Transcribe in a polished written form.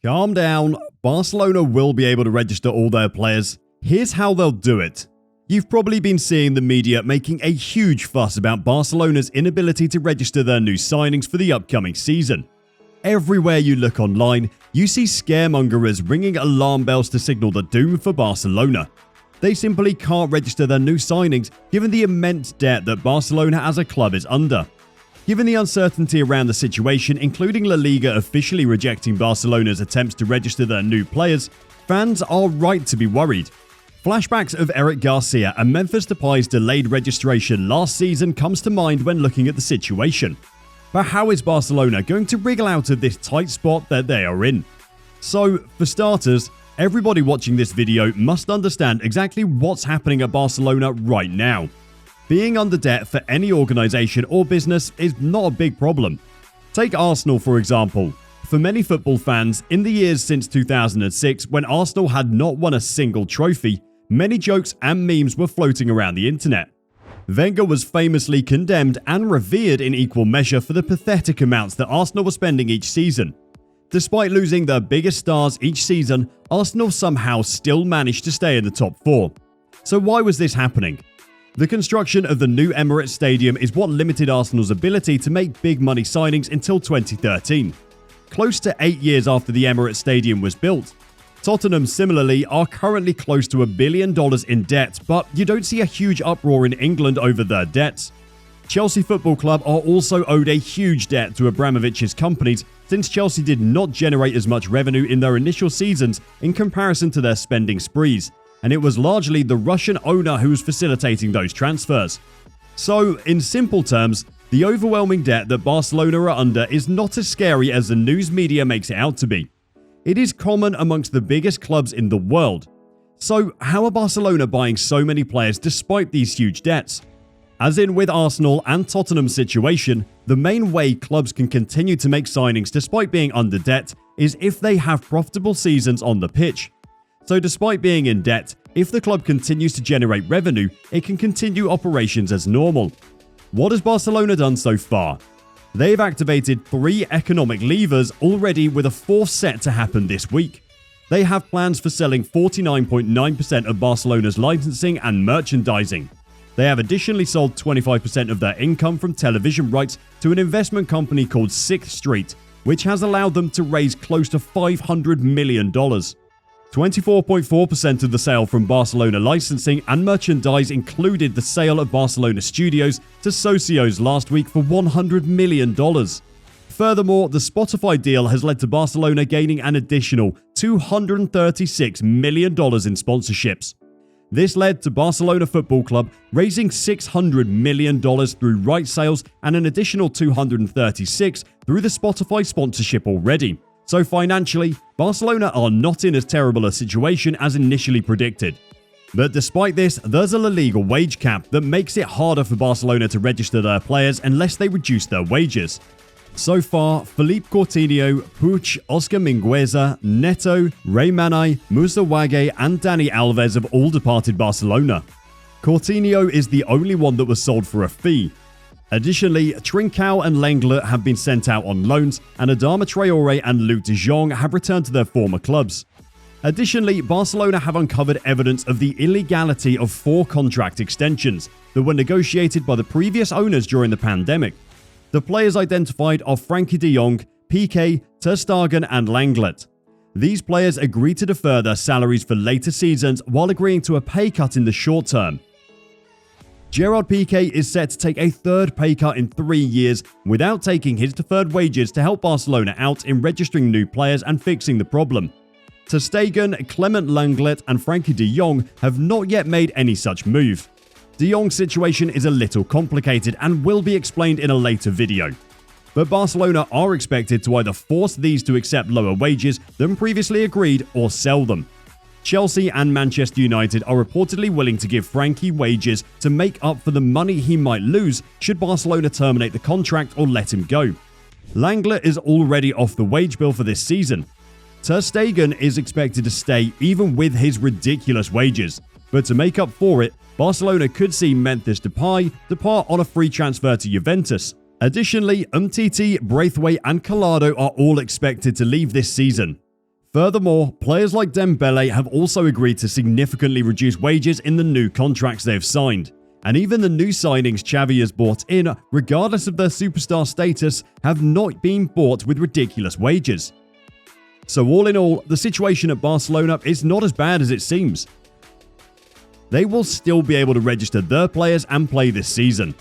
Calm down, Barcelona will be able to register all their players. Here's how they'll do it. You've probably been seeing the media making a huge fuss about Barcelona's inability to register their new signings for the upcoming season. Everywhere you look online, you see scaremongers ringing alarm bells to signal the doom for Barcelona. They simply can't register their new signings given the immense debt that Barcelona as a club is under. Given the uncertainty around the situation, including La Liga officially rejecting Barcelona's attempts to register their new players, fans are right to be worried. Flashbacks of Eric Garcia and Memphis Depay's delayed registration last season comes to mind when looking at the situation. But how is Barcelona going to wriggle out of this tight spot that they are in? So, for starters, everybody watching this video must understand exactly what's happening at Barcelona right now. Being under debt for any organisation or business is not a big problem. Take Arsenal for example. For many football fans, in the years since 2006 when Arsenal had not won a single trophy, many jokes and memes were floating around the internet. Wenger was famously condemned and revered in equal measure for the pathetic amounts that Arsenal were spending each season. Despite losing their biggest stars each season, Arsenal somehow still managed to stay in the top 4. So why was this happening? The construction of the new Emirates Stadium is what limited Arsenal's ability to make big money signings until 2013. Close to 8 years after the Emirates Stadium was built. Tottenham similarly are currently close to $1 billion in debt, but you don't see a huge uproar in England over their debts. Chelsea Football Club are also owed a huge debt to Abramovich's companies since Chelsea did not generate as much revenue in their initial seasons in comparison to their spending sprees, and it was largely the Russian owner who was facilitating those transfers. So, in simple terms, the overwhelming debt that Barcelona are under is not as scary as the news media makes it out to be. It is common amongst the biggest clubs in the world. So, how are Barcelona buying so many players despite these huge debts? As in with Arsenal and Tottenham's situation, the main way clubs can continue to make signings despite being under debt is if they have profitable seasons on the pitch. So despite being in debt, if the club continues to generate revenue, it can continue operations as normal. What has Barcelona done so far? They've activated 3 economic levers already, with a 4th set to happen this week. They have plans for selling 49.9% of Barcelona's licensing and merchandising. They have additionally sold 25% of their income from television rights to an investment company called 6th Street, which has allowed them to raise close to $500 million. 24.4% of the sale from Barcelona licensing and merchandise included the sale of Barcelona Studios to Socios last week for $100 million. Furthermore, the Spotify deal has led to Barcelona gaining an additional $236 million in sponsorships. This led to Barcelona Football Club raising $600 million through rights sales and an additional $236 through the Spotify sponsorship already. So financially, Barcelona are not in as terrible a situation as initially predicted. But despite this, there's a La Liga wage cap that makes it harder for Barcelona to register their players unless they reduce their wages. So far, Philippe Coutinho, Puig, Oscar Mingueza, Neto, Ray Manai, Musa Wage and Dani Alves have all departed Barcelona. Coutinho is the only one that was sold for a fee. Additionally, Trincao and Lenglet have been sent out on loans, and Adama Traore and Luc de Jong have returned to their former clubs. Additionally, Barcelona have uncovered evidence of the illegality of 4 contract extensions that were negotiated by the previous owners during the pandemic. The players identified are Frankie de Jong, Piqué, Ter Stegen and Lenglet. These players agreed to defer their salaries for later seasons while agreeing to a pay cut in the short term. Gerard Piqué is set to take a 3rd pay cut in 3 years without taking his deferred wages to help Barcelona out in registering new players and fixing the problem. Ter Stegen, Clement Lenglet and Frankie de Jong have not yet made any such move. De Jong's situation is a little complicated and will be explained in a later video. But Barcelona are expected to either force these to accept lower wages than previously agreed or sell them. Chelsea and Manchester United are reportedly willing to give Frankie wages to make up for the money he might lose should Barcelona terminate the contract or let him go. Lenglet is already off the wage bill for this season. Ter Stegen is expected to stay even with his ridiculous wages, but to make up for it, Barcelona could see Memphis Depay depart on a free transfer to Juventus. Additionally, Umtiti, Braithwaite and Collado are all expected to leave this season. Furthermore, players like Dembele have also agreed to significantly reduce wages in the new contracts they've signed. And even the new signings Xavi has brought in, regardless of their superstar status, have not been bought with ridiculous wages. So all in all, the situation at Barcelona is not as bad as it seems. They will still be able to register their players and play this season.